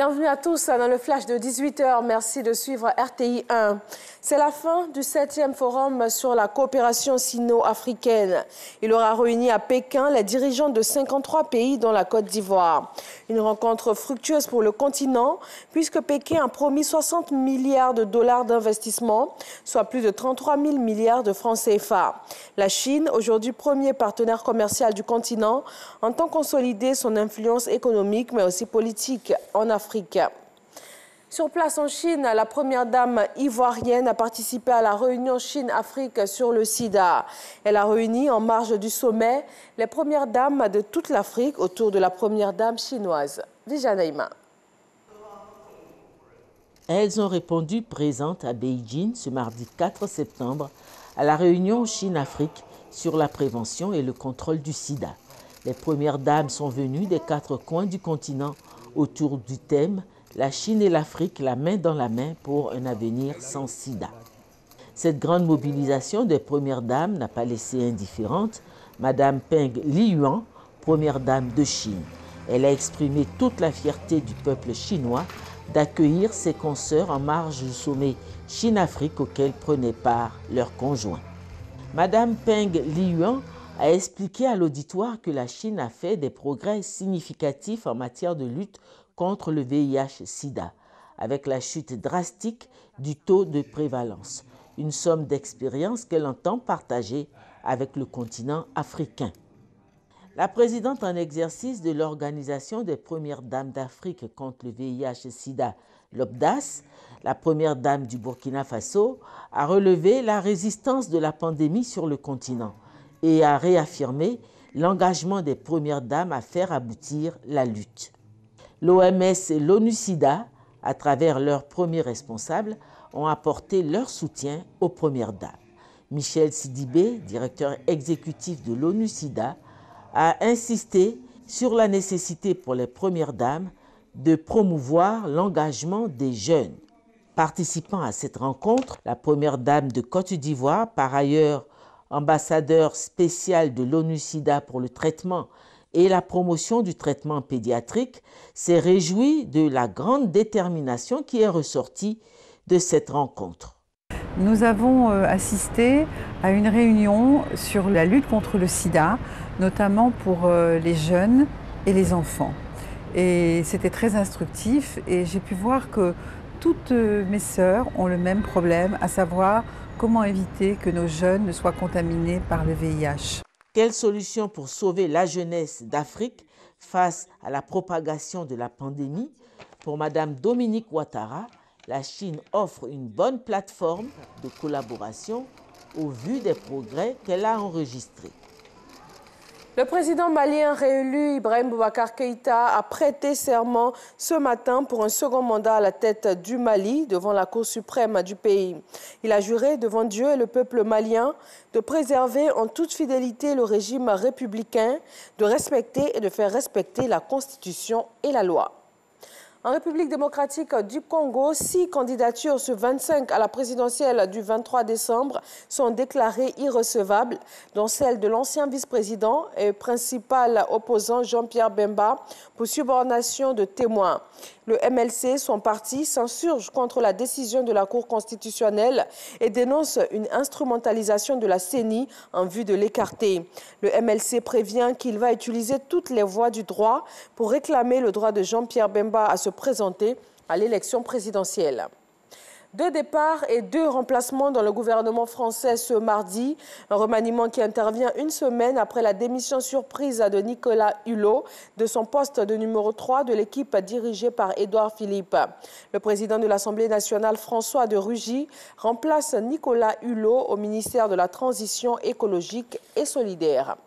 Bienvenue à tous dans le flash de 18 h. Merci de suivre RTI 1. C'est la fin du 7e forum sur la coopération sino-africaine. Il aura réuni à Pékin les dirigeants de 53 pays dont la Côte d'Ivoire. Une rencontre fructueuse pour le continent puisque Pékin a promis 60 milliards de dollars d'investissement, soit plus de 33 000 milliards de francs CFA. La Chine, aujourd'hui premier partenaire commercial du continent, entend consolider son influence économique mais aussi politique en Afrique. Sur place en Chine, la première dame ivoirienne a participé à la réunion Chine-Afrique sur le sida. Elle a réuni en marge du sommet les premières dames de toute l'Afrique autour de la première dame chinoise. Vijanaïma. Elles ont répondu présentes à Beijing ce mardi 4 septembre à la réunion Chine-Afrique sur la prévention et le contrôle du sida. Les premières dames sont venues des 4 coins du continent autour du thème « La Chine et l'Afrique, la main dans la main pour un avenir sans sida ». Cette grande mobilisation des premières dames n'a pas laissé indifférente Madame Peng Liyuan, première dame de Chine. Elle a exprimé toute la fierté du peuple chinois d'accueillir ses consoeurs en marge du sommet Chine-Afrique auquel prenaient part leurs conjoints. Madame Peng Liyuan a expliqué à l'auditoire que la Chine a fait des progrès significatifs en matière de lutte contre le VIH-Sida, avec la chute drastique du taux de prévalence, une somme d'expérience qu'elle entend partager avec le continent africain. La présidente en exercice de l'Organisation des Premières Dames d'Afrique contre le VIH-Sida, l'OPDAS, la première dame du Burkina Faso, a relevé la résistance de la pandémie sur le continent et a réaffirmé l'engagement des premières dames à faire aboutir la lutte. L'OMS et l'ONU-SIDA, à travers leurs premiers responsables, ont apporté leur soutien aux premières dames. Michel Sidibé, directeur exécutif de l'ONU-SIDA, a insisté sur la nécessité pour les premières dames de promouvoir l'engagement des jeunes. Participant à cette rencontre, la première dame de Côte d'Ivoire, par ailleurs ambassadeur spécial de l'ONU-SIDA pour le traitement et la promotion du traitement pédiatrique, s'est réjouie de la grande détermination qui est ressortie de cette rencontre. Nous avons assisté à une réunion sur la lutte contre le sida, notamment pour les jeunes et les enfants. Et c'était très instructif et j'ai pu voir que toutes mes sœurs ont le même problème, à savoir comment éviter que nos jeunes ne soient contaminés par le VIH. Quelle solution pour sauver la jeunesse d'Afrique face à la propagation de la pandémie? Pour Madame Dominique Ouattara, la Chine offre une bonne plateforme de collaboration au vu des progrès qu'elle a enregistrés. Le président malien réélu Ibrahim Boubacar Keïta a prêté serment ce matin pour un second mandat à la tête du Mali devant la Cour suprême du pays. Il a juré devant Dieu et le peuple malien de préserver en toute fidélité le régime républicain, de respecter et de faire respecter la Constitution et la loi. En République démocratique du Congo, 6 candidatures sur 25 à la présidentielle du 23 décembre sont déclarées irrecevables, dont celle de l'ancien vice-président et principal opposant Jean-Pierre Bemba pour subornation de témoins. Le MLC, son parti, s'insurge contre la décision de la Cour constitutionnelle et dénonce une instrumentalisation de la CENI en vue de l'écarter. Le MLC prévient qu'il va utiliser toutes les voies du droit pour réclamer le droit de Jean-Pierre Bemba à se présenter à l'élection présidentielle. 2 départs et 2 remplacements dans le gouvernement français ce mardi. Un remaniement qui intervient une semaine après la démission surprise de Nicolas Hulot de son poste de numéro 3 de l'équipe dirigée par Édouard Philippe. Le président de l'Assemblée nationale, François de Rugy, remplace Nicolas Hulot au ministère de la Transition écologique et solidaire.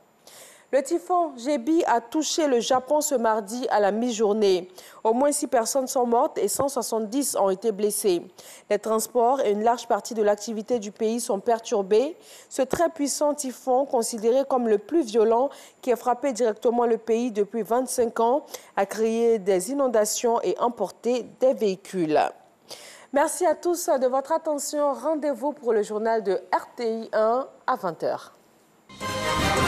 Le typhon Jebi a touché le Japon ce mardi à la mi-journée. Au moins 6 personnes sont mortes et 170 ont été blessées. Les transports et une large partie de l'activité du pays sont perturbés. Ce très puissant typhon, considéré comme le plus violent qui a frappé directement le pays depuis 25 ans, a créé des inondations et emporté des véhicules. Merci à tous de votre attention. Rendez-vous pour le journal de RTI 1 à 20 h.